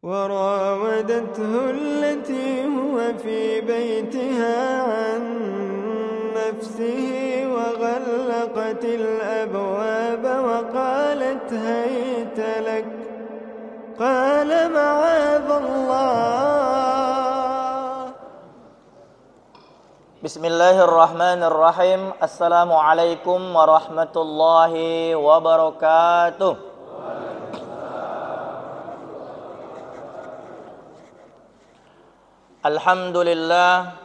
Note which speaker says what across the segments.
Speaker 1: وراودته التي هو في بيتها عن نفسه وغلقت الأبواب وقالت هيت لك قال معاذ الله.
Speaker 2: Bismillahirrahmanirrahim. Assalamualaikum warahmatullahi wabarakatuh. Alhamdulillah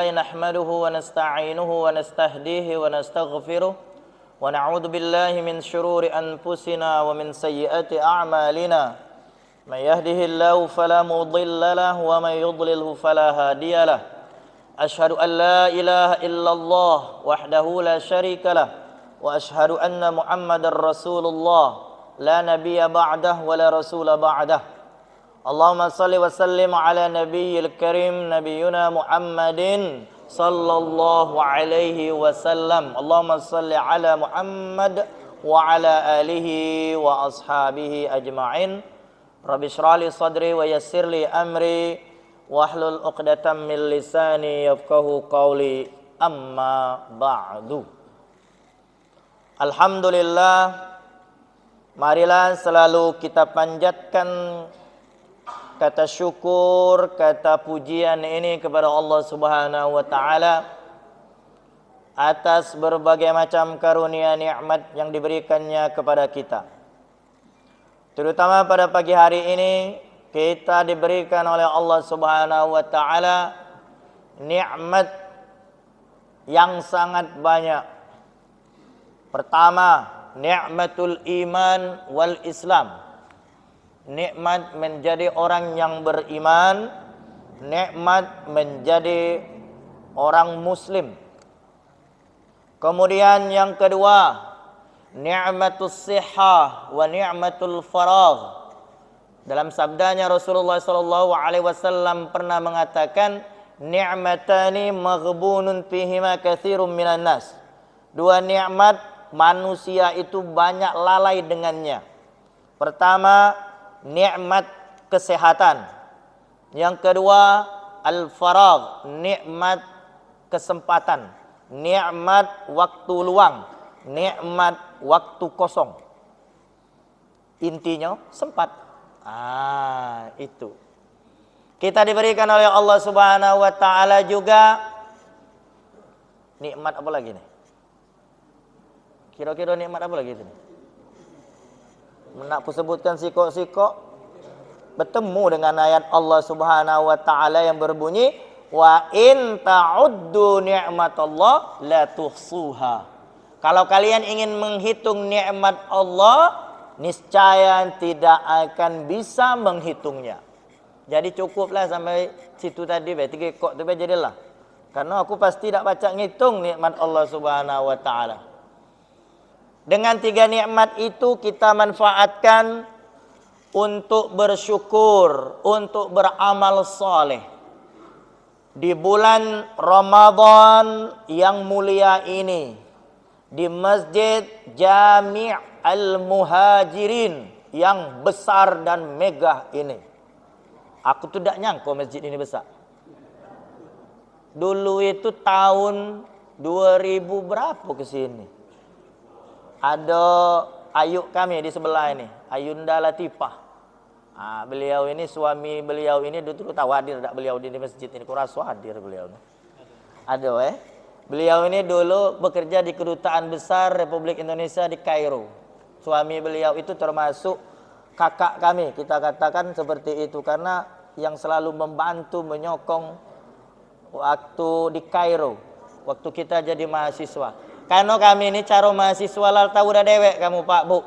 Speaker 2: nahmaduhu wa nasta'inuhu wa nastahdihi wa nastaghfiruh wa na'udzu billahi min syururi anfusina wa min sayyiati a'malina. May yahdihillahu fala mudilla lahu wa may yudlilhu fala hadiyalah. Ashhadu an la ilaha illallah wahdahu la syarika lah wa ashhadu anna Muhammadar Rasulullah la nabiyya ba'dah wa la rasula ba'dah. Allahumma salli wa sallim ala nabiyyil karim nabiyyuna Muhammadin sallallahu alaihi wasallam. Allahumma salli ala Muhammad wa ala alihi wa ashabihi ajma'in. Rabbi shrah li sadri wa yassir li amri wahlul 'uqdatam min lisani yafqahu qawli. Amma ba'du. Alhamdulillah, marilah selalu kita panjatkan kata syukur, kata pujian ini kepada Allah Subhanahu wa taala atas berbagai macam karunia nikmat yang diberikannya kepada kita. Terutama pada pagi hari ini kita diberikan oleh Allah Subhanahu wa taala nikmat yang sangat banyak. Pertama, nikmatul iman wal Islam. Nikmat menjadi orang yang beriman, nikmat menjadi orang muslim. Kemudian yang kedua, ni'matus sihah wa ni'matul faragh. Dalam sabdanya Rasulullah sallallahu alaihi wasallam pernah mengatakan, ni'matani maghbunun fihima katsirun minan nas. Dua nikmat manusia itu banyak lalai dengannya. Pertama, nikmat kesehatan. Yang kedua, al-faragh, nikmat kesempatan, nikmat waktu luang, nikmat waktu kosong. Intinya sempat. Itu. Kita diberikan oleh Allah Subhanahu wa taala juga nikmat apa lagi nih? Kira-kira nikmat apa lagi ini? Nak aku sebutkan sikok-sikok, bertemu dengan ayat Allah Subhanahu wa taala yang berbunyi wa in ta'uddu ni'matallah la tuhsuha. Kalau kalian ingin menghitung nikmat Allah, niscaya tidak akan bisa menghitungnya. Jadi cukuplah sampai situ tadi, 3 kok tu jadilah. Karena aku pasti tak baca ngitung nikmat Allah Subhanahu wa taala. Dengan 3 nikmat itu kita manfaatkan untuk bersyukur, untuk beramal soleh. Di bulan Ramadan yang mulia ini, di Masjid Jami' Al-Muhajirin yang besar dan megah ini. Aku tuh tak nyangka masjid ini besar. Dulu itu tahun 2000 berapa ke sini? Ada ayuk kami di sebelah ini, Ayunda Latifah. Beliau ini, suami beliau ini dulu tahu hadir tak beliau di masjid ini, kurasa hadir beliau ini. Ada beliau ini dulu bekerja di Kedutaan Besar Republik Indonesia di Kairo. Suami beliau itu termasuk kakak kami, kita katakan seperti itu, karena yang selalu membantu menyokong waktu di Kairo, waktu kita jadi mahasiswa. Karena kami ini cara mahasiswa lah tahu dah dewek kamu Pak Bu.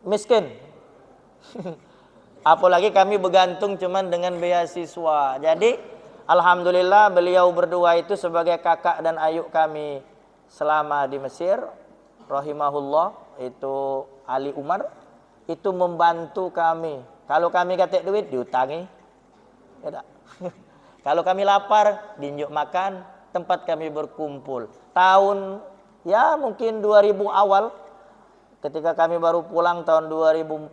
Speaker 2: Miskin. Apalagi kami bergantung cuman dengan beasiswa. Jadi alhamdulillah beliau berdua itu sebagai kakak dan ayuk kami selama di Mesir, rahimahullah, itu Ali Umar, itu membantu kami. Kalau kami katek duit diutangi. Ya tak? Kalau kami lapar diunjuk makan, tempat kami berkumpul. Tahun ya mungkin 2000 awal, ketika kami baru pulang tahun 2004,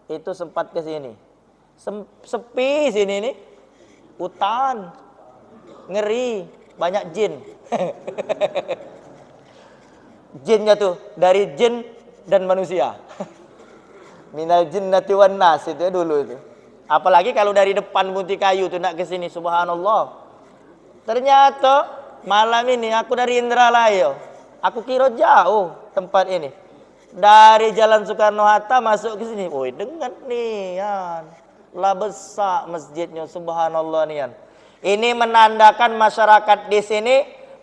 Speaker 2: itu sempat ke sini. Sepi sini nih. Hutan. Ngeri, banyak jin. Jinnya tuh dari jin dan manusia. Minal jinnati wan nas itu ya dulu itu. Apalagi kalau dari depan Munti Kayu tuh nak ke sini, subhanallah. Ternyata malam ini aku dari Indralaya. Aku kira jauh tempat ini. Dari Jalan Soekarno-Hatta masuk ke sini. Woi, dengar nih, Yan. Lah besar masjidnya, subhanallah nih, Yan. Ini menandakan masyarakat di sini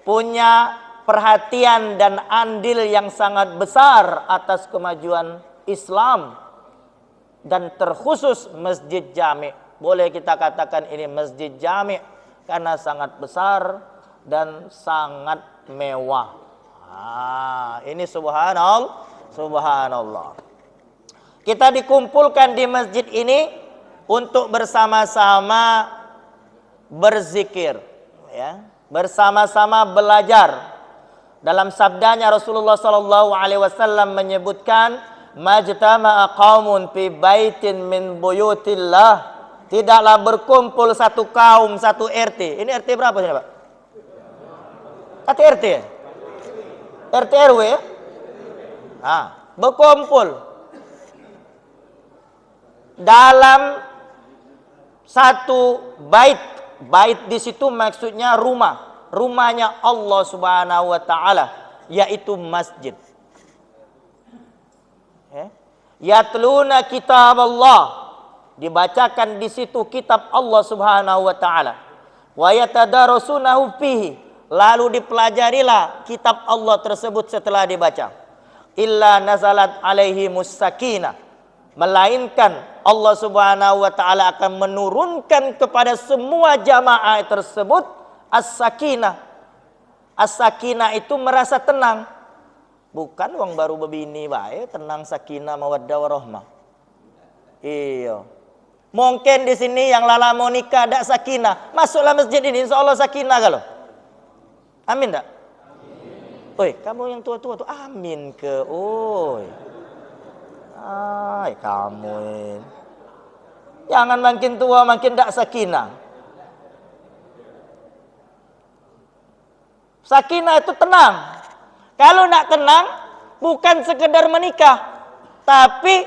Speaker 2: punya perhatian dan andil yang sangat besar atas kemajuan Islam. Dan terkhusus Masjid Jami'. Boleh kita katakan ini Masjid Jami' karena sangat besar dan sangat mewah. Ini subhanallah. Kita dikumpulkan di masjid ini untuk bersama-sama berzikir, ya, bersama-sama belajar. Dalam sabdanya Rasulullah sallallahu alaihi wasallam menyebutkan, majtama'a qaumun fi baitin min buyutillah, tidaklah berkumpul satu kaum, satu RT. Ini RT berapa sini, Pak? Kata RT ya? RT RW ya? Berkumpul dalam satu bait. Bait di situ maksudnya rumah. Rumahnya Allah Subhanahu wa taala, yaitu masjid. Yatluna kitab Allah, dibacakan di situ kitab Allah Subhanahu wa taala. Wa yatadarasunahu fihi, lalu dipelajarilah kitab Allah tersebut setelah dibaca. Illa nazalat alaihimus sakinah, melainkan Allah Subhanahu wa taala akan menurunkan kepada semua jamaah tersebut as-sakinah. As-sakinah itu merasa tenang. Bukan wong baru bebini bae tenang, sakinah mawaddah warahmah. Iya. Mungkin di sini yang lala mau nikah ada sakinah, masuklah masjid ini insyaallah sakinah kalau. Amin tak? Oi, kamu yang tua-tua tuh amin ke? Oi. Kamu. Jangan makin tua makin tak sakinah. Sakinah itu tenang. Kalau nak tenang bukan sekedar menikah, tapi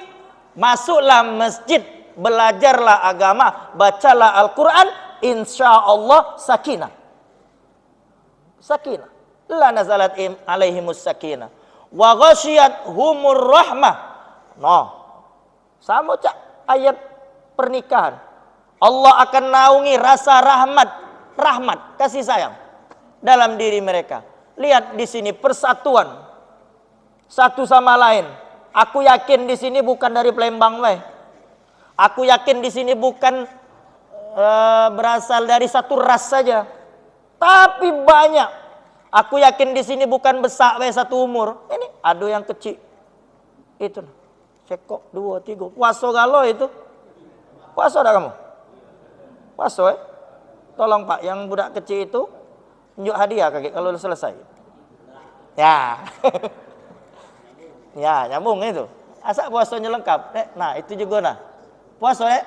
Speaker 2: masuklah masjid, belajarlah agama, bacalah Al-Qur'an, insyaallah sakinah. Sakinah. La nazalat alaihimus sakinah wa ghasyiyat humur rahmah. Sama cak ayat pernikahan. Allah akan naungi rasa rahmat, kasih sayang dalam diri mereka. Lihat di sini persatuan satu sama lain. Aku yakin di sini bukan dari Palembang, Aku yakin di sini bukan berasal dari satu ras saja, tapi banyak. Aku yakin di sini bukan besar satu umur. Ini ada yang kecil. Itu cekok 2, 3. Puasa galo itu. Puasa dah kamu? Puasa Tolong Pak, yang budak kecil itu tunjuk hadiah kakek kalau udah selesai. Ya. Ya, nyambung itu. Asal puasanya lengkap. Nah, itu juga nah. Puasa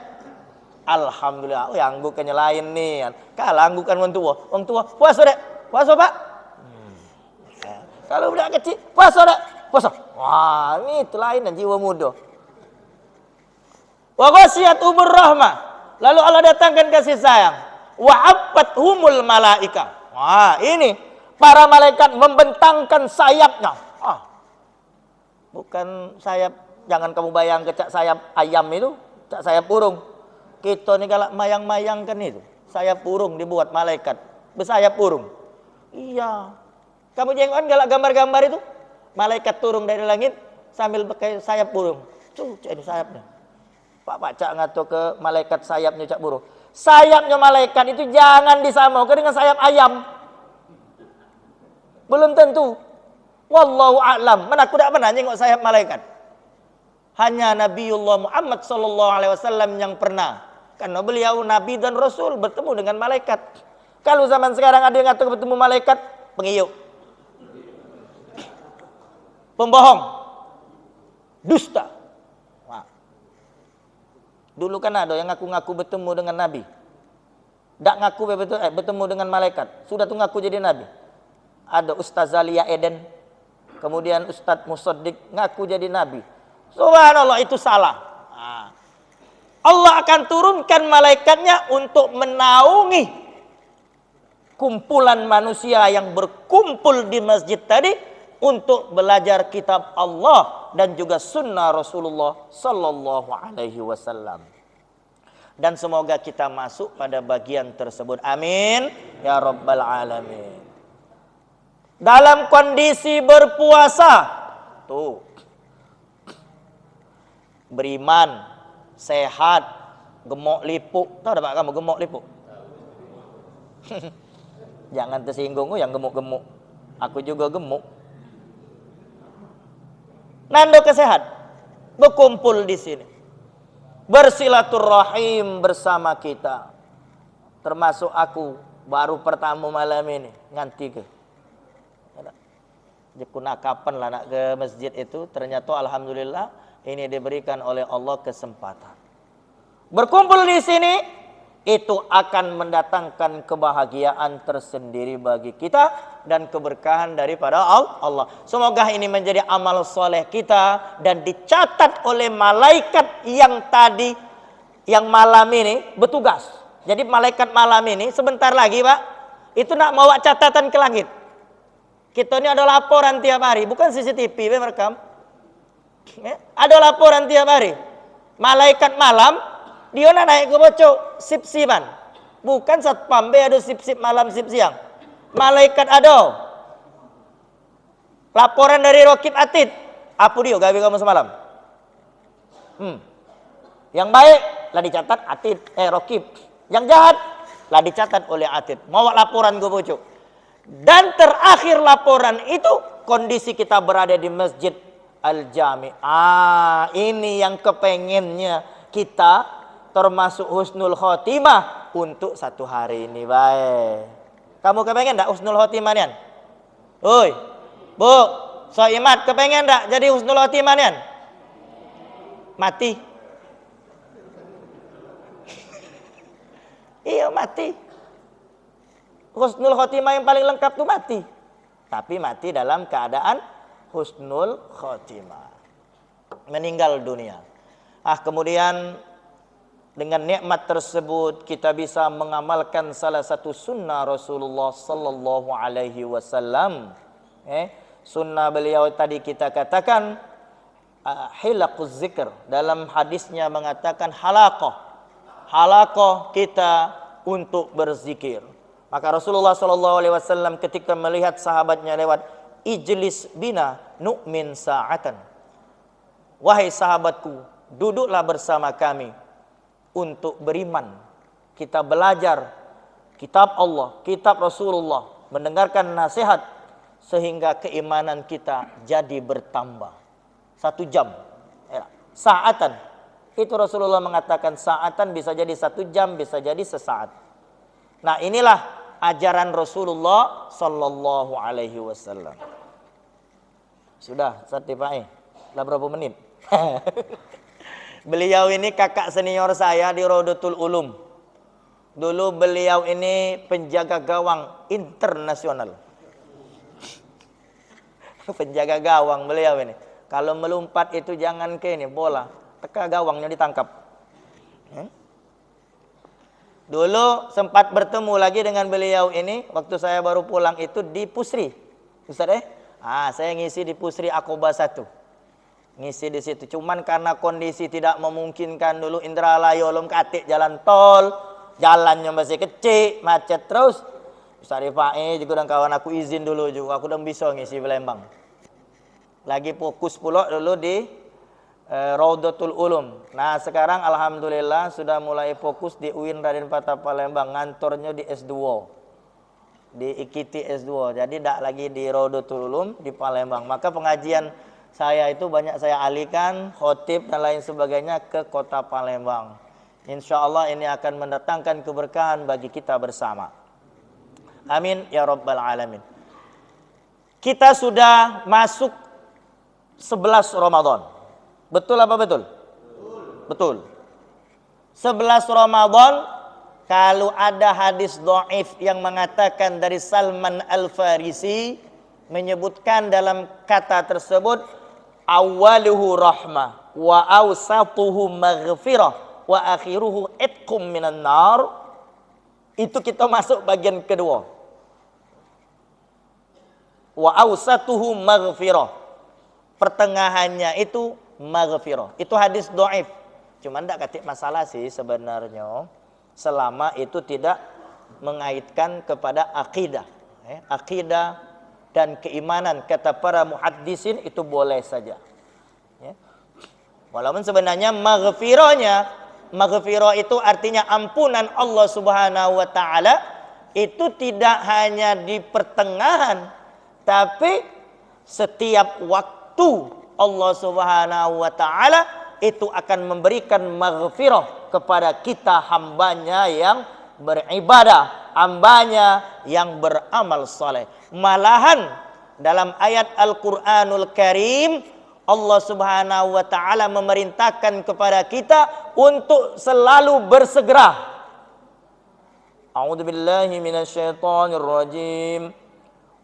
Speaker 2: alhamdulillah. Yang bukannya lain nih. Kalah bukan wong tua. Wong tua puasa Puasa Pak. Kalau budak kecil, puasa tak? Puasa. Wah, ini itu lain dan jiwa muda. Wa ghasyiyat umur rahmah. Lalu Allah datangkan kasih sayang. Wa abbathumul malaika. Wah, ini para malaikat membentangkan sayapnya. Bukan sayap, jangan kamu bayang kecak sayap ayam itu, cak sayap burung. Kita ni galak mayang-mayangkan itu. Sayap burung dibuat malaikat. Bersayap burung. Iya. Kamu jengok galak gambar-gambar itu? Malaikat turun dari langit sambil pakai sayap burung. Ini sayapnya. Pak cak ngato ke malaikat sayapnya cak burung. Sayapnya malaikat itu jangan disamakan dengan sayap ayam. Belum tentu. Wallahu a'lam. Mana aku tak pernah jengok sayap malaikat. Hanya Nabiullah Muhammad sallallahu alaihi wasallam yang pernah. Karena beliau nabi dan rasul bertemu dengan malaikat. Kalau zaman sekarang ada yang ngato bertemu malaikat, pengiyuk. Pembohong, dusta. Dulu kan ada yang ngaku-ngaku bertemu dengan Nabi. Tak ngaku betul bertemu dengan malaikat. Sudah tuh ngaku jadi Nabi. Ada Ustaz Zalia Eden. Kemudian Ustaz Musaddiq ngaku jadi Nabi. Subhanallah, itu salah. Allah akan turunkan malaikatnya untuk menaungi kumpulan manusia yang berkumpul di masjid tadi untuk belajar kitab Allah dan juga sunnah Rasulullah sallallahu alaihi wasallam. Dan semoga kita masuk pada bagian tersebut. Amin ya rabbal alamin. Dalam kondisi berpuasa, tuh, beriman, sehat, gemuk lipuk. Tahu tak Pak kamu gemuk lipuk? Jangan tersinggung yang gemuk-gemuk. Aku juga gemuk. Nando kesehat, berkumpul di sini, bersilaturahim bersama kita. Termasuk aku baru pertama malam ini nganti ke. Jekuna kapan lah nak ke masjid itu, ternyata alhamdulillah ini diberikan oleh Allah kesempatan. Berkumpul di sini itu akan mendatangkan kebahagiaan tersendiri bagi kita dan keberkahan daripada Allah. Semoga ini menjadi amal soleh kita dan dicatat oleh malaikat yang tadi, yang malam ini bertugas. Jadi malaikat malam ini sebentar lagi Pak, itu nak bawa catatan ke langit. Kita ini ada laporan tiap hari, bukan CCTV merekam. Ada laporan tiap hari. Malaikat malam, dia nak naik ke bocok sip-sipan. Bukan satpam, ada sip-sip malam, sip siang. Malaikat ada. Laporan dari Rokib Atid. Apa dia gawe kamu semalam? Yang baik lah dicatat Atid, Rokib. Yang jahat lah dicatat oleh Atid. Mau laporan ke bocok. Dan terakhir laporan itu kondisi kita berada di Masjid Al-Jami. Ini yang kepengennya kita, termasuk husnul khotimah untuk satu hari ini. Baik. Kamu kepengen tak husnul khotimah nian? Oi, Bu, Soimat kepengen tak jadi husnul khotimah nian? Mati. Iya mati. Husnul khotimah yang paling lengkap tuh mati. Tapi mati dalam keadaan husnul khotimah. Meninggal dunia. Kemudian dengan nikmat tersebut kita bisa mengamalkan salah satu sunnah Rasulullah sallallahu alaihi wasallam. Sunnah beliau tadi kita katakan hilaquz zikr. Dalam hadisnya mengatakan halaqah kita untuk berzikir. Maka Rasulullah sallallahu alaihi wasallam ketika melihat sahabatnya lewat, ijlis bina nu'min sa'atan. Wahai sahabatku, duduklah bersama kami untuk beriman. Kita belajar kitab Allah, kitab Rasulullah, mendengarkan nasihat sehingga keimanan kita jadi bertambah. 1 jam. Sa'atan. Itu Rasulullah mengatakan sa'atan bisa jadi 1 jam, bisa jadi sesaat. Nah, inilah ajaran Rasulullah sallallahu alaihi wasallam. Sudah, Pak. Dah berapa menit? Beliau ini kakak senior saya di Rodotul Ulum. Dulu beliau ini penjaga gawang internasional. Penjaga gawang beliau ini. Kalau melompat itu jangan ke ini bola, teka gawangnya ditangkap. Dulu sempat bertemu lagi dengan beliau ini waktu saya baru pulang itu di Pusri. Ustaz saya ngisi di Pusri Aqobah 1. Ngisi di situ. Cuman karena kondisi tidak memungkinkan dulu Indralaya belum katik jalan tol, jalannya masih kecil, macet terus. Ustaz Rifai juga dan kawan aku izin dulu juga, aku udah bisa ngisi Palembang. Lagi fokus pula dulu di Raudatul Ulum. Nah sekarang alhamdulillah sudah mulai fokus di UIN Raden Patah Palembang. Ngantornya di S2, di IKT S2. Jadi tidak lagi di Raudatul Ulum di Palembang. Maka pengajian saya itu banyak saya alihkan, khotib dan lain sebagainya ke kota Palembang. Insya Allah ini akan mendatangkan keberkahan bagi kita bersama. Amin ya rabbal alamin. Kita sudah masuk 11 Ramadan. Betul apa betul? Betul. 11 Ramadan, kalau ada hadis dhaif yang mengatakan dari Salman Al-Farisi menyebutkan dalam kata tersebut awwaluhu rahmah wa awsatuhu maghfirah wa akhiruhu itqum minan nar, itu kita masuk bagian kedua. Wa awsatuhu maghfirah, pertengahannya itu maghfirah. Itu hadis dhaif. Cuman tidak katik masalah sih sebenarnya, selama itu tidak mengaitkan kepada akidah. Akidah dan keimanan kata para muhaddisin itu boleh saja. Walaupun sebenarnya maghfirah itu artinya ampunan Allah Subhanahu wa taala, itu tidak hanya di pertengahan, tapi setiap waktu Allah Subhanahu wa taala itu akan memberikan maghfirah kepada kita, hambanya yang beribadah, hambanya yang beramal saleh. Malahan dalam ayat Al-Qur'anul Karim Allah Subhanahu wa taala memerintahkan kepada kita untuk selalu bersegera. A'udzubillahi minasyaitonir rajim.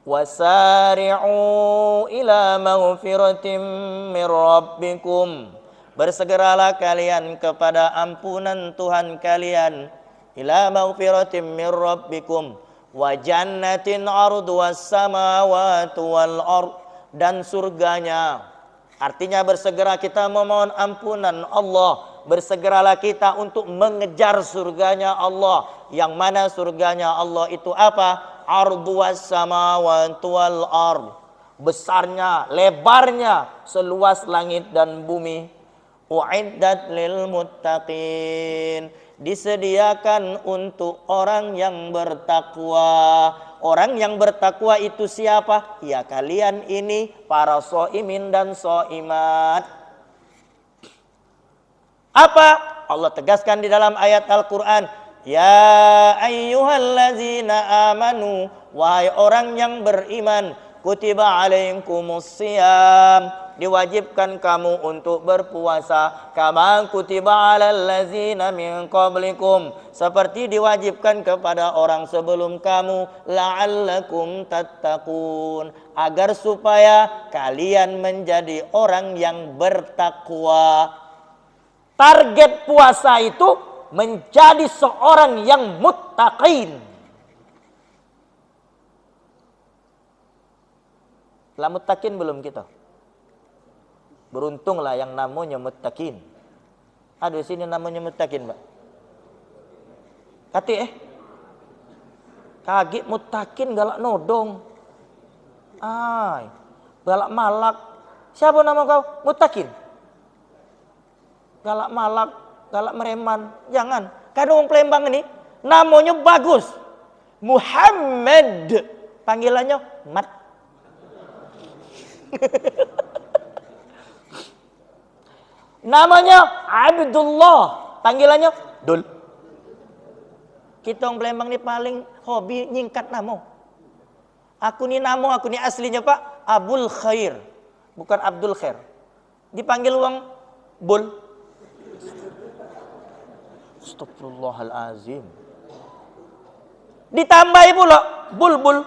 Speaker 2: Wasari'u ila maghfiratin min rabbikum. Bersegeralah kalian kepada ampunan Tuhan kalian. Ila maghfiratin min rabbikum wa jannatin arduhas samawati wal ard, dan surganya. Artinya bersegera kita memohon ampunan Allah, bersegeralah kita untuk mengejar surganya Allah. Yang mana surganya Allah itu apa? Arduhas samawati wal ard, besarnya, lebarnya seluas langit dan bumi. Uiddat lil muttaqin, disediakan untuk orang yang bertakwa. Orang yang bertakwa itu siapa? Ya kalian ini para shaimin dan shaimat. Apa? Allah tegaskan di dalam ayat Al-Qur'an, ya ayyuhallazina amanu, wahai orang yang beriman, kutiba alaikumusiyam, diwajibkan kamu untuk berpuasa, kama kutiba alal ladzina min qablikum, seperti diwajibkan kepada orang sebelum kamu, la'allakum tattaqun, agar supaya kalian menjadi orang yang bertakwa. Target puasa itu menjadi seorang yang muttaqin. Lah muttaqin belum kita? Beruntunglah yang namanya muttaqin. Ada di sini namanya muttaqin, Mbak? Kati kaki muttaqin galak nodong. Ay, galak malak. Siapa nama kau? Muttaqin. Galak malak, galak mereman. Jangan. Kadang orang Palembang ini namanya bagus. Muhammad. Panggilannya Mat. Namanya Abdullah, panggilannya Dul. Kita orang Palembang ni paling hobi nyingkat nama. Aku ni aslinya Pak Abul Khair, bukan Abdul Khair. Dipanggil uang Bul. Astagfirullahalazim. Ditambahi pula Bulbul.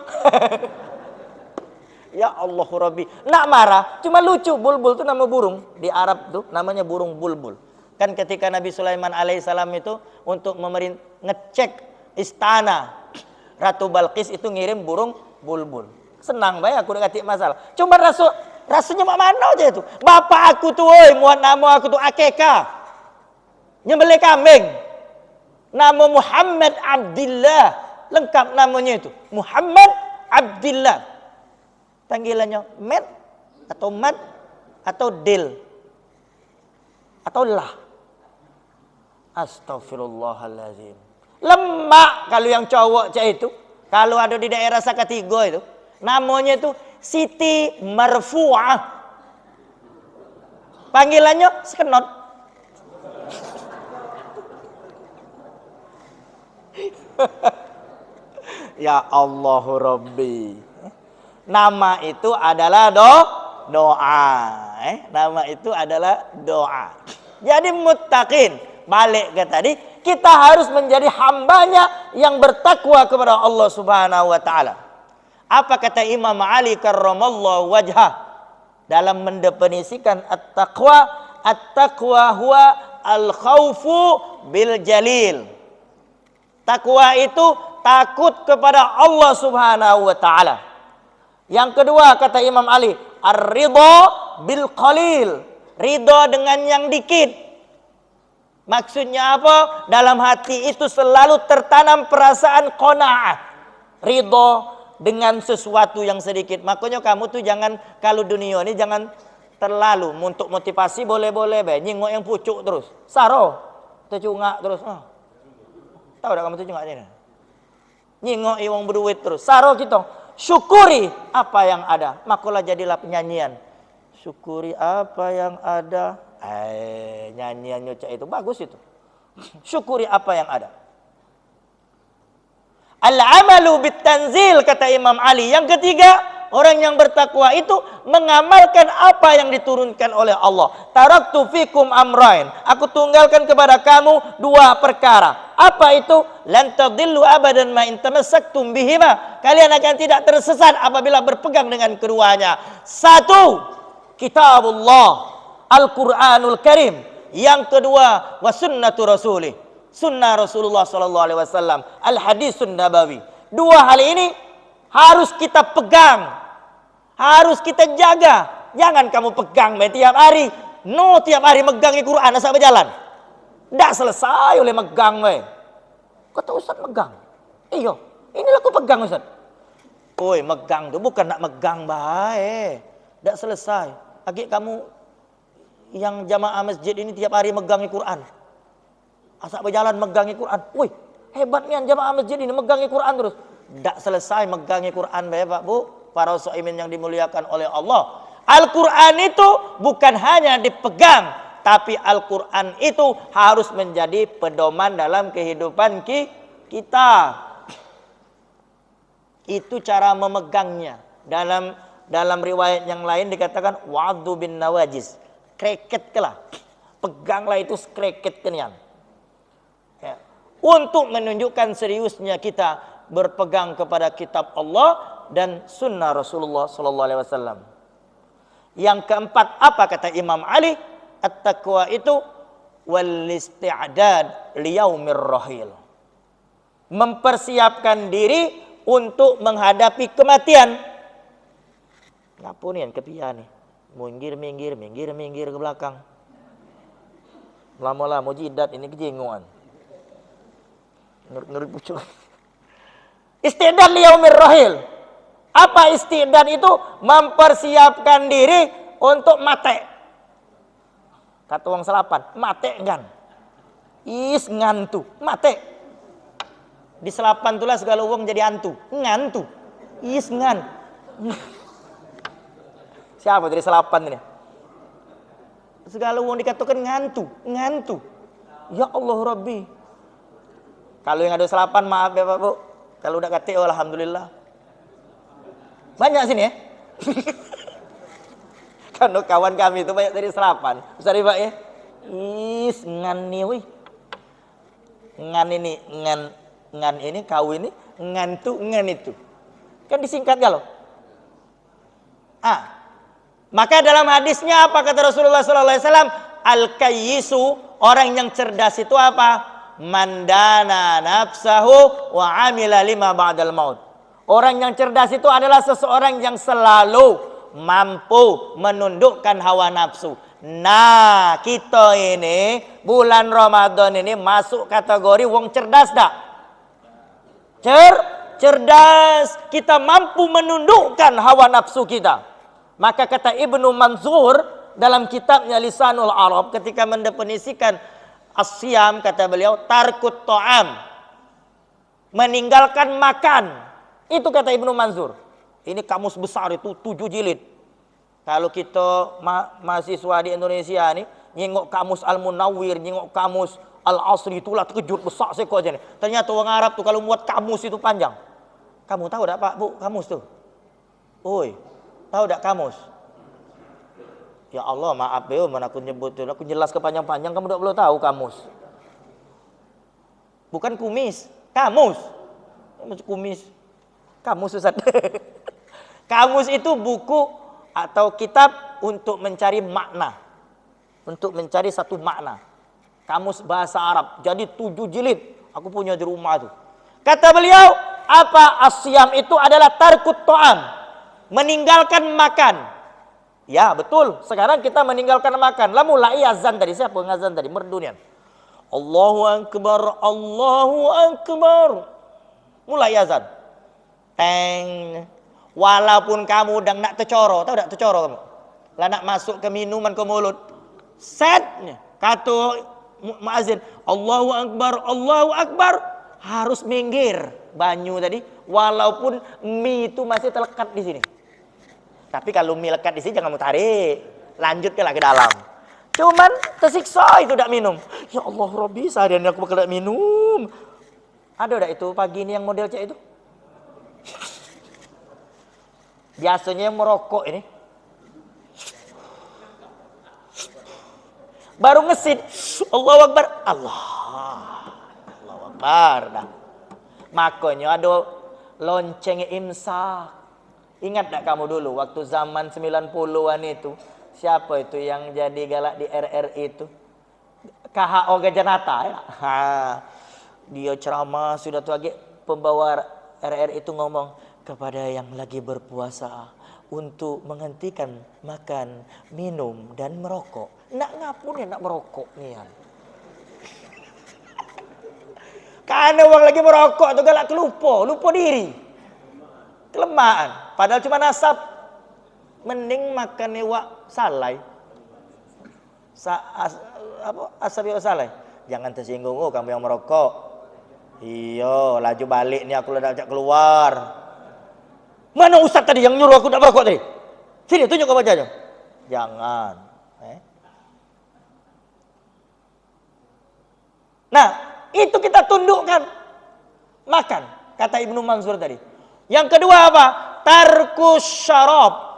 Speaker 2: Ya Allah Rabbi, nak marah, cuma lucu. Bulbul itu nama burung di Arab tuh, namanya burung bulbul. Kan ketika Nabi Sulaiman alaihissalam itu untuk ngecek istana Ratu Balqis itu ngirim burung bulbul. Senang banget aku dikasih masalah. Cuma rasanya mana aja itu. Bapak aku tuh, muat nama aku tuh Akeka, nyembelih kambing. Nama Muhammad Abdillah, lengkap namanya itu Muhammad Abdillah. Panggilannya Met atau Mat atau Dil atau Lah. Astagfirullahaladzim. Lemak kalau yang cowok cah itu. Kalau ada di daerah Sakatigo itu, namanya itu Siti Marfu'ah. Panggilannya Sekenot. Ya Allahu Rabbi. Nama itu adalah doa. Nama itu adalah doa. Jadi muttaqin. balik ke tadi, kita harus menjadi hambanya yang bertakwa kepada Allah Subhanahu wa taala. Apa kata Imam Ali karramallahu wajhah dalam mendefinisikan at-taqwa? At-taqwa huwa al-khaufu bil jalil. Takwa itu takut kepada Allah Subhanahu wa taala. Yang kedua kata Imam Ali, ar-ridha bil qalil. Ridha dengan yang dikit. Maksudnya apa? Dalam hati itu selalu tertanam perasaan qanaah. Ridha dengan sesuatu yang sedikit. Makanya kamu tuh jangan, kalau dunia ini jangan terlalu untuk motivasi boleh-boleh be, nyingok yang pucuk terus. Saro, tercungak terus. Tahu dah kamu tercungak ini? Nyingok wong berduit terus. Saro kita. Syukuri apa yang ada. Makulah jadilah penyanyian. Syukuri apa yang ada. Nyanyian nyocak itu bagus itu. Syukuri apa yang ada. Al-amalu bitanzil kata Imam Ali. Yang ketiga, orang yang bertakwa itu mengamalkan apa yang diturunkan oleh Allah. Taraktu fikum amrain. Aku tunggalkan kepada kamu dua perkara. Apa itu? Lan tadillu abadan ma in tamassaktum bihima. Kalian akan tidak tersesat apabila berpegang dengan keduanya. Satu, kitabullah, Al-Qur'anul Karim. Yang kedua, wa sunnatu rasulih. Sunnah Rasulullah sallallahu alaihi wasallam, al-hadisun nabawi. Dua hal ini harus kita pegang. Harus kita jaga. Jangan kamu pegang tiap hari. No, tiap hari megang Al-Qur'an asal berjalan. Tidak selesai oleh megang we. Kata Ustaz megang. Iyo, inilah aku pegang Ustaz. Oi, megang tu bukan nak megang baik. Tidak selesai. Agak kamu yang jamaah masjid ini tiap hari megang Al-Qur'an. Asal berjalan megang Al-Qur'an. Wih, hebatnya jamaah masjid ini megang Al-Qur'an terus. Tak selesai megang Al-Qur'an Bapak Bu, para shaimin yang dimuliakan oleh Allah. Al-Qur'an itu bukan hanya dipegang, tapi Al-Qur'an itu harus menjadi pedoman dalam kehidupan kita. Itu cara memegangnya. Dalam riwayat yang lain dikatakan wa'adhu bin nawajis. Kreket-kelah. Peganglah itu kreket kenyan. Ya. Untuk menunjukkan seriusnya kita berpegang kepada kitab Allah dan sunnah Rasulullah sallallahu alaihi wasallam. Yang keempat apa kata Imam Ali? At-taqwa itu wal isti'dad liyaumir rahil. Mempersiapkan diri untuk menghadapi kematian. Ngapun yang kepian nih? Minggir ke belakang. Lama-lama jidat ini kejenguan. Ngeri pucuk. Istidad liyaumir rahil. Apa istidad itu? Mempersiapkan diri untuk mate. Kata wong selapan, mate ngan. Is ngantu, mate. Di selapan itulah segala wong jadi antu, ngantu. Is ngan. Siapa dari selapan ini? Segala wong dikatakan ngantu. Ya Allah Rabbi. Kalau yang ada selapan maaf ya Pak Bu. Kalau udah kata alhamdulillah. Banyak sini ya. Karena kawan kami itu banyak dari selapan. Ustaz Pak ya. Is ngan nih wih. Ngan ini ngan ini kau ini ngantu ngan itu. Kan disingkat kalau. Maka dalam hadisnya apa kata Rasulullah sallallahu alaihi wasallam? Al-kayyisu, orang yang cerdas itu apa? Mandana nafsahu wa amila lima ba'dal maut. Orang yang cerdas itu adalah seseorang yang selalu mampu menundukkan hawa nafsu. Nah, kita ini bulan Ramadan ini masuk kategori wong cerdas tak? Cerdas. Kita mampu menundukkan hawa nafsu kita. Maka kata Ibnu Manzur dalam kitabnya Lisanul Arab ketika mendefinisikan as-siyam, kata beliau tarkut ta'am, meninggalkan makan. Itu kata Ibnu Manzur. Ini kamus besar itu 7 jilid. Kalau kita mahasiswa di Indonesia nih nyengok kamus Al-Munawwir, nyengok kamus Al-Asri, itulah terkejut besar seko aja nih. Ternyata orang Arab tuh kalau muat kamus itu panjang. Kamu tahu tak Pak Bu kamus tuh? Oi, tahu tak kamus? Ya Allah maaf mana aku nyebut tuh, aku jelas kepanjang-panjang kamu tak perlu tahu kamus. Bukan kumis, kamus. Kumis. Kamus Ustaz. Kamus itu buku atau kitab untuk mencari makna. Untuk mencari satu makna. Kamus bahasa Arab. Jadi 7 jilid. Aku punya di rumah tuh. Kata beliau, apa asyam itu adalah tarkut ta'am. Meninggalkan makan. Ya betul. Sekarang kita meninggalkan makan. Lah mulai azan tadi. Siapa ngazan tadi? Merdunian. Allahu Akbar, Allahu Akbar. Mulai azan. Teng. Walaupun kamu udah nak tercoro. Tahu tak tercoro kamu? Lah nak masuk ke minuman ke mulut. Setnya. Kata muazin. Allahu Akbar, Allahu Akbar. Harus minggir. Banyu tadi. Walaupun mie itu masih terlekat di sini. Tapi kalau mie lekat di sini jangan mau tarik. Lanjut ke lagi dalam. Cuman tersiksa itu tak minum. Ya Allah Rabbi, seharian aku bakal tak minum. Ada tak itu pagi ini yang model cek itu? Biasanya yang merokok ini. Baru ngesit. Allahu Akbar. Allahu Akbar. Dah. Makanya ada lonceng imsak. Ingat tak kamu dulu waktu zaman 90-an itu? Siapa itu yang jadi galak di RRI itu? KHO Gajah Nata ya? Dia ceramah sudah tuh lagi pembawa RRI itu ngomong kepada yang lagi berpuasa untuk menghentikan makan, minum dan merokok. Nak ngapun ya nak merokok nih ya. Karena orang lagi merokok tuh galak lupa diri. Kelemahan, padahal cuma nasab. Mending makan iwak salai. Asap iwak salai. Jangan tersinggung, oh kamu yang merokok. Iya, laju balik nih aku udah ajak keluar. Mana ustaz tadi yang nyuruh aku tak merokok tadi? Sini tunjuk ke wajahnya. Jangan. Nah, itu kita tundukkan. Makan, kata Ibnu Mansur tadi. Yang kedua apa? Tarkus syarab.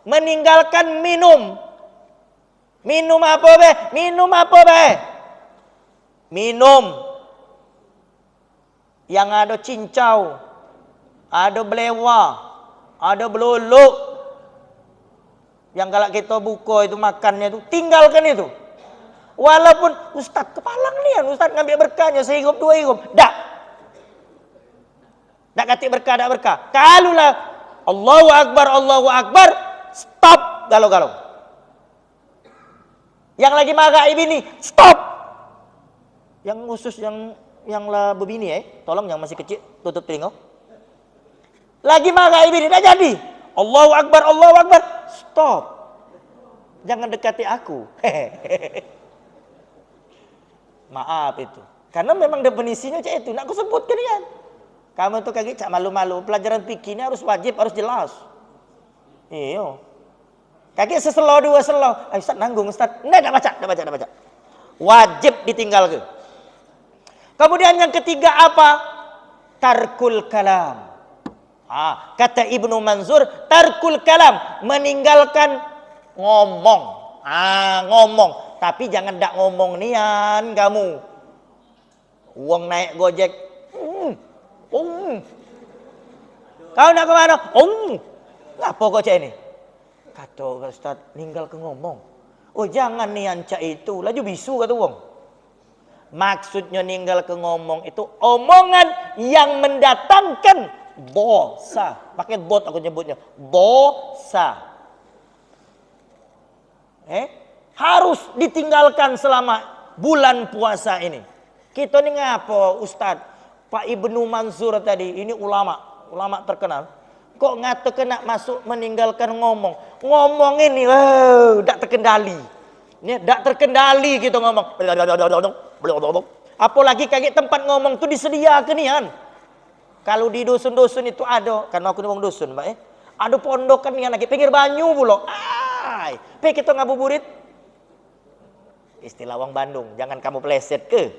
Speaker 2: Meninggalkan minum. Minum apa be? Minum apa be? Minum. Yang ada cincau. Ada belewa. Ada beluluk. Yang kalau kita buka itu makannya itu. Tinggalkan itu. Walaupun Ustaz kepalang nih. Ustaz ngambil berkahnya. Sehirup dua hirup. Tak. Tak kata berkah, tak berkah. Kalulah Allahu Akbar, Allahu Akbar. Stop galau-galau. Yang lagi marah ini, stop. Yang khusus yang lah berbini tolong yang masih kecil tutup telinga. Lagi marah ini dah jadi. Allahu Akbar, Allahu Akbar. Stop. Jangan dekati aku. Maaf itu. Karena memang definisinya cak itu. Nak aku sebutkan ya. Kamu tuh kaget cak malu-malu. Pelajaran fikih ini harus wajib, harus jelas. Iya. Kaki seselo dua selo. Ustaz nanggung Ustaz. Nggak baca. Wajib ditinggal ke. Kemudian yang ketiga apa? Tarkul kalam. Kata Ibnu Mansur, tarkul kalam, meninggalkan ngomong. Ngomong. Tapi jangan dak ngomong nian kamu. Uang naik Gojek. Kau nak kemana? Ngapa Gojek ini? Kata Ustaz, ninggal ke ngomong. Oh jangan nian cak itu. Laju bisu kata uang. Maksudnya ninggal ke ngomong itu omongan yang mendatangkan dosa. Pakai bot aku nyebutnya. Dosa. Harus ditinggalkan selama bulan puasa ini. Kita ni ngapa Ustaz? Pak Ibnu Mansur tadi, ini ulama terkenal. Kok ngata kena masuk meninggalkan ngomong. Ngomong ini tak terkendali. Ini tak terkendali kita ngomong. Apalagi kaget tempat ngomong tu disediakan ni kan. Kalau di dusun-dusun itu ada, karena aku ni wong dusun, Pak ada pondokan ni lagi pinggir banyu pula. Pe kita ngabuburit. Istilah wong Bandung, jangan kamu pleset ke.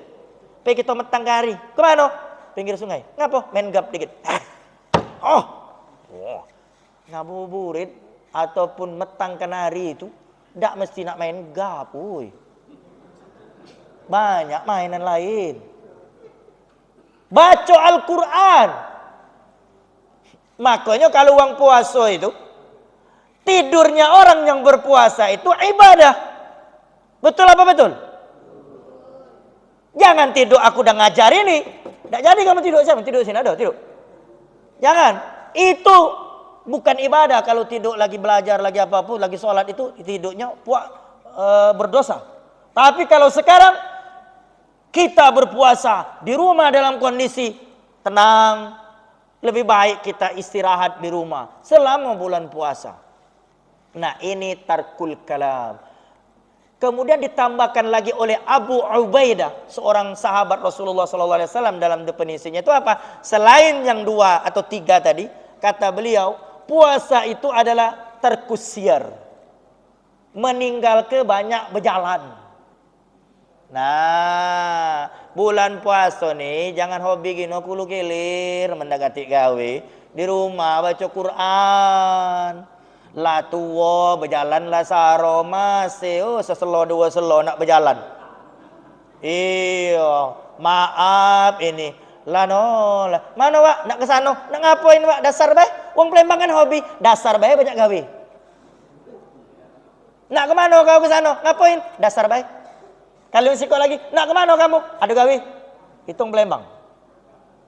Speaker 2: Pe kita metang gari. Ke mana? Pinggir sungai. Ngapa? Main gap dikit. Ngabuburit ataupun metang kenari itu ndak mesti nak main gap, Banyak mainan lain. baca Al-Quran. Makanya kalau orang puasa itu, tidurnya orang yang berpuasa itu ibadah. Betul apa betul? Jangan tidur aku udah ngajar ini. Tidak jadi kamu tidur siapa? Tidur sini ada tidur. Jangan. Itu bukan ibadah kalau tidur lagi belajar lagi apapun lagi sholat itu tidurnya berdosa. Tapi kalau sekarang kita berpuasa di rumah dalam kondisi tenang, lebih baik kita istirahat di rumah selama bulan puasa. Nah ini tarkul kalam. Kemudian ditambahkan lagi oleh Abu Ubaidah, seorang sahabat Rasulullah SAW dalam definisinya itu apa? Selain yang 2 atau 3 tadi, kata beliau, puasa itu adalah tarkus siyar, meninggal ke banyak berjalan. Nah, bulan puasa nih jangan hobi gino kulu kelir mendagati gawe di rumah baca Quran. La tuwa berjalan la saro masih seselo 2 selo nak berjalan. Iya, maaf ini. Lah no, lah. Mana Wak? Nak ke sana? Nak ngapain Wak? Dasar bae. Wong Palembang kan hobi, dasar bae banyak gawe. Nak ke mana kau ke sana? Ngapain? Dasar bae. Kalau sikok lagi, nak ke mana kamu? Ada gawe. Itu wong Palembang.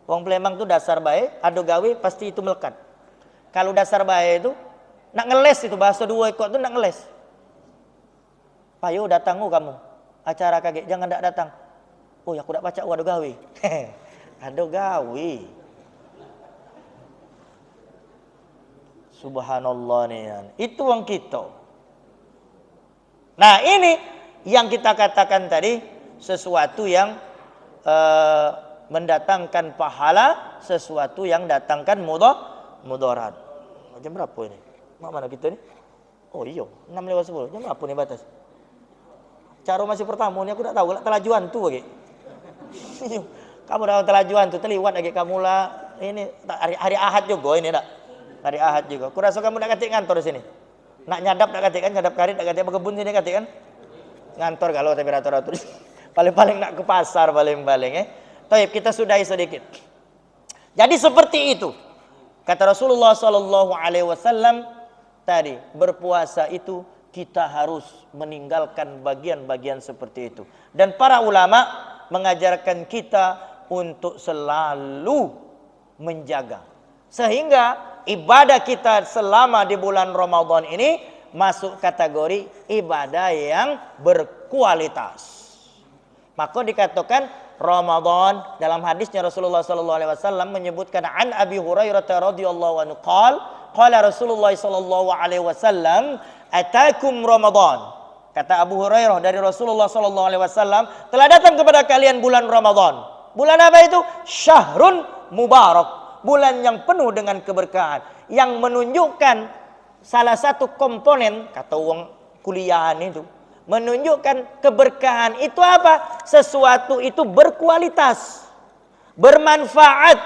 Speaker 2: Wong Palembang tuh dasar bae, ada gawe pasti itu melekat. Kalau dasar bae itu nak ngeles itu bahasa 2 ekor itu nak ngeles. Payo datang kamu. Acara kaget jangan tak datang. Oh ya aku tak baca ada gawe. Ada gawe. Subhanallah nih. Itu wong kita. Nah, ini yang kita katakan tadi sesuatu yang mendatangkan pahala, sesuatu yang datangkan mudarat. Jam berapa ini? Mana kita nih? Oh iya, 6:10. Jam berapa nih batas? Cara masih pertama ni aku tak tahu lah telajuan tu lagi. Kamu dah telajuan tu terliwat lagi kamu lah. Ini hari Ahad juga ini tak? Hari Ahad juga. Aku rasa kamu nak katik ngantor di sini. Nak nyadap nak katik kan, nyadap karit nak katik berkebun sini katik kan? Ngantor kalau tapi ratur-ratur. Paling-paling nak ke pasar paling-paling Taib kita sudahi sedikit. Jadi seperti itu. Kata Rasulullah sallallahu alaihi wasallam tadi, berpuasa itu kita harus meninggalkan bagian-bagian seperti itu. Dan para ulama mengajarkan kita untuk selalu menjaga. Sehingga ibadah kita selama di bulan Ramadan ini masuk kategori ibadah yang berkualitas. Maka dikatakan Ramadan dalam hadisnya Rasulullah SAW menyebutkan an Abi Hurairah radhiyallahu anhu qala Rasulullah SAW atakum Ramadan. Kata Abu Hurairah dari Rasulullah SAW, telah datang kepada kalian bulan Ramadan. Bulan apa itu? Syahrun mubarak, bulan yang penuh dengan keberkahan, yang menunjukkan salah satu komponen kata uang kuliahan itu menunjukkan keberkahan itu apa? Sesuatu itu berkualitas, bermanfaat.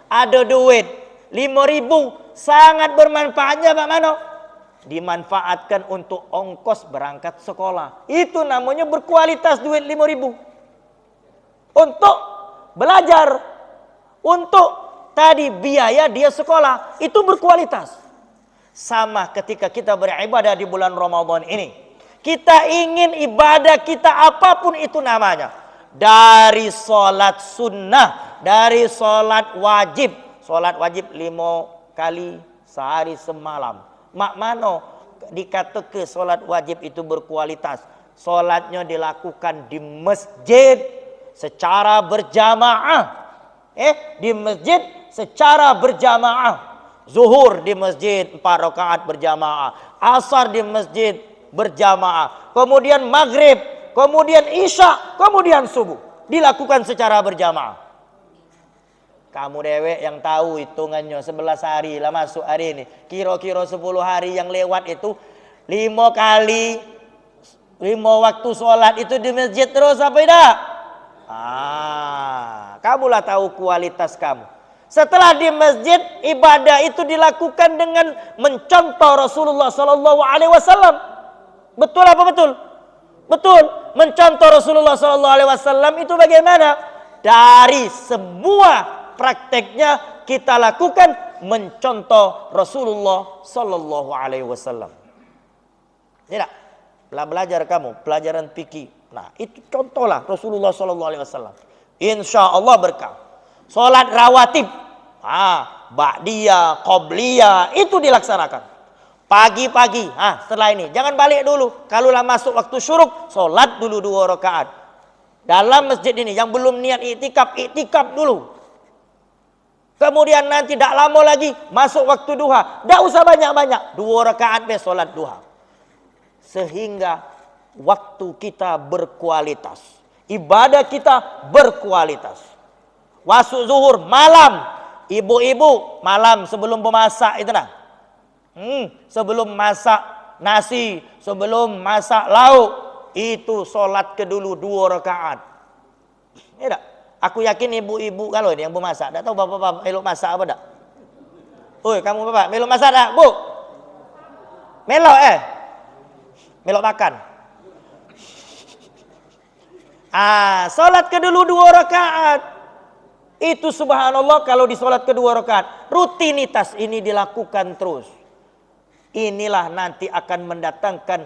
Speaker 2: Ada duit 5.000 sangat bermanfaatnya Pak Mano. Dimanfaatkan untuk ongkos berangkat sekolah. Itu namanya berkualitas duit 5.000. Untuk belajar, untuk tadi biaya dia sekolah, itu berkualitas. Sama ketika kita beribadah di bulan Ramadan ini. Kita ingin ibadah kita apapun itu namanya. Dari sholat sunnah, dari sholat wajib. Sholat wajib 5 kali sehari semalam. Mak mano dikatakan sholat wajib itu berkualitas. Sholatnya dilakukan di masjid secara berjamaah. Di masjid secara berjamaah. Zuhur di masjid 4 rakaat berjamaah. Asar di masjid berjamaah, kemudian maghrib, kemudian isya, kemudian subuh dilakukan secara berjamaah. Kamu dewek yang tahu hitungannya 11 hari lah masuk hari ini. Kira-kira 10 hari yang lewat itu 5 kali 5 waktu sholat itu di masjid terus apa tidak? Kamulah tahu kualitas kamu. Setelah di masjid ibadah itu dilakukan dengan mencontoh Rasulullah SAW. Betul apa betul? Betul. Mencontoh Rasulullah SAW itu bagaimana? dari semua prakteknya kita lakukan mencontoh Rasulullah sallallahu alaihi wasallam. Tidak, belajar kamu pelajaran fikih. Nah, itu contohlah Rasulullah sallallahu alaihi wasallam. Insyaallah berkah. Salat rawatib, ba'diyah, qabliyah itu dilaksanakan. Pagi-pagi, setelah ini jangan balik dulu. Kalau lah masuk waktu syuruk, salat dulu 2 rakaat. Dalam masjid ini yang belum niat iktikaf dulu. Kemudian nanti tidak lama lagi masuk waktu duha. Tidak usah banyak-banyak. 2 rakaat solat duha. Sehingga waktu kita berkualitas. Ibadah kita berkualitas. Wasuk zuhur malam. Ibu-ibu malam sebelum memasak itu nah. Sebelum masak nasi. Sebelum masak lauk. Itu solat ke dulu 2 rakaat. Ya tak? Aku yakin ibu-ibu kalau ini yang memasak, tak tahu bapak-bapak melok masak apa tak? Oi, kamu bapak melok masak tak, Bu? Melok melok makan. Salat ke dulu 2 rakaat. Itu subhanallah kalau di salat kedua rakaat. Rutinitas ini dilakukan terus. Inilah nanti akan mendatangkan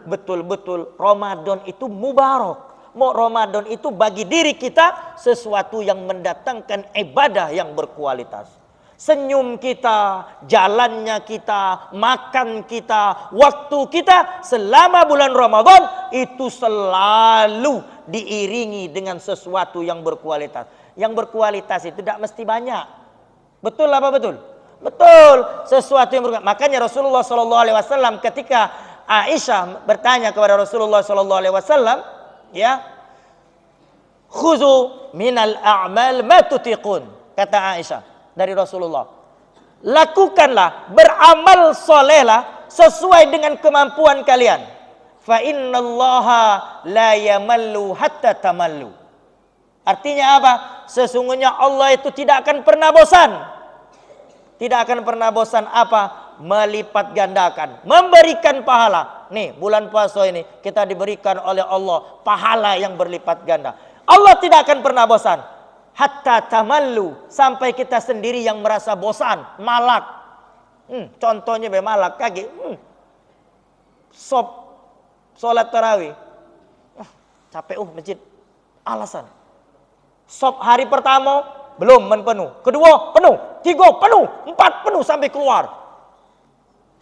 Speaker 2: betul-betul Ramadan itu mubarak. Mau Ramadan itu bagi diri kita sesuatu yang mendatangkan ibadah yang berkualitas. Senyum kita, jalannya kita, makan kita, waktu kita selama bulan Ramadan itu selalu diiringi dengan sesuatu yang berkualitas. Yang berkualitas itu tidak mesti banyak. Betul apa betul? Betul, sesuatu yang berkualitas. Makanya Rasulullah SAW ketika Aisyah bertanya kepada Rasulullah SAW, ya, khuzu minal a'mal ma tutiqun, kata Aisyah dari Rasulullah, lakukanlah, beramal solehlah sesuai dengan kemampuan kalian. Fa innallaha la yamallu hatta tamallu. Artinya apa? Sesungguhnya Allah itu tidak akan pernah bosan. Tidak akan pernah bosan apa? Melipat gandakan, memberikan pahala. Nih, bulan puasa ini kita diberikan oleh Allah pahala yang berlipat ganda. Allah tidak akan pernah bosan. Hatta tamallu, sampai kita sendiri yang merasa bosan, malak. Contohnya malak kaki. Salat tarawih. Capek masjid. Alasan. Sop hari pertama belum penuh. Kedua penuh, 3 penuh, 4 penuh sampai keluar.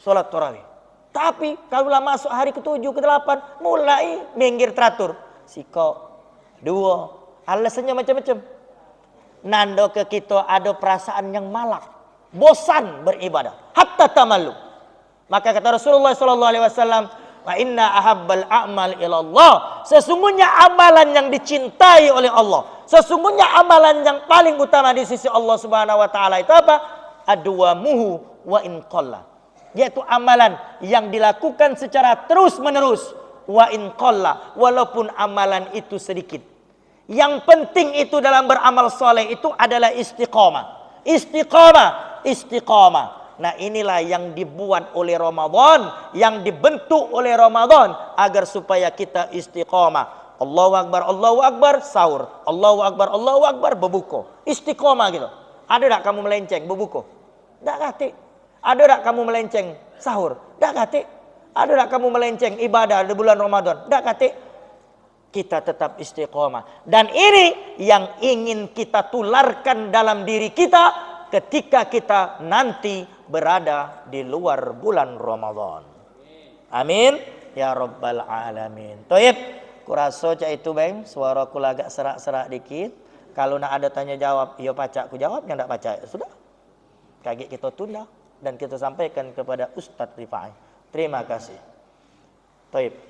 Speaker 2: Salat tarawih. Tapi kalau masuk hari ke-7, ke-8 mulai minggir teratur. Siko 2, alasannya macam-macam. Nando ke kita ada perasaan yang malak, bosan beribadah, hatta tamallu. Maka kata Rasulullah SAW, wa inna ahabbal a'mal ilallah, sesungguhnya amalan yang dicintai oleh Allah, sesungguhnya amalan yang paling utama di sisi Allah Subhanahu wa taala itu apa? Adwamuhu wa in qalla, yaitu amalan yang dilakukan secara terus-menerus, wa in qalla, walaupun amalan itu sedikit. Yang penting itu dalam beramal soleh itu adalah istiqamah. Istiqamah. Nah, inilah yang dibuat oleh Ramadan, yang dibentuk oleh Ramadan agar supaya kita istiqamah. Allahu Akbar, sahur. Allahu Akbar, berbuka. Istiqamah gitu. Ada tak kamu melenceng berbuka? Tak kati. Ada tak kamu melenceng sahur? Tak kati. Ada tak kamu melenceng ibadah di bulan Ramadan? Tak kati. Kita tetap istiqamah. Dan ini yang ingin kita tularkan dalam diri kita ketika kita nanti berada di luar bulan Ramadan. Amin ya rabbal alamin. Toib, kurasa cak itu bang, suaraku agak serak-serak dikit. Kalau nak ada tanya jawab, iya pacak ku jawab, yang tak pacak sudah. Kaget kita tunda dan kita sampaikan kepada Ustadz Rifai. Terima kasih. Toib.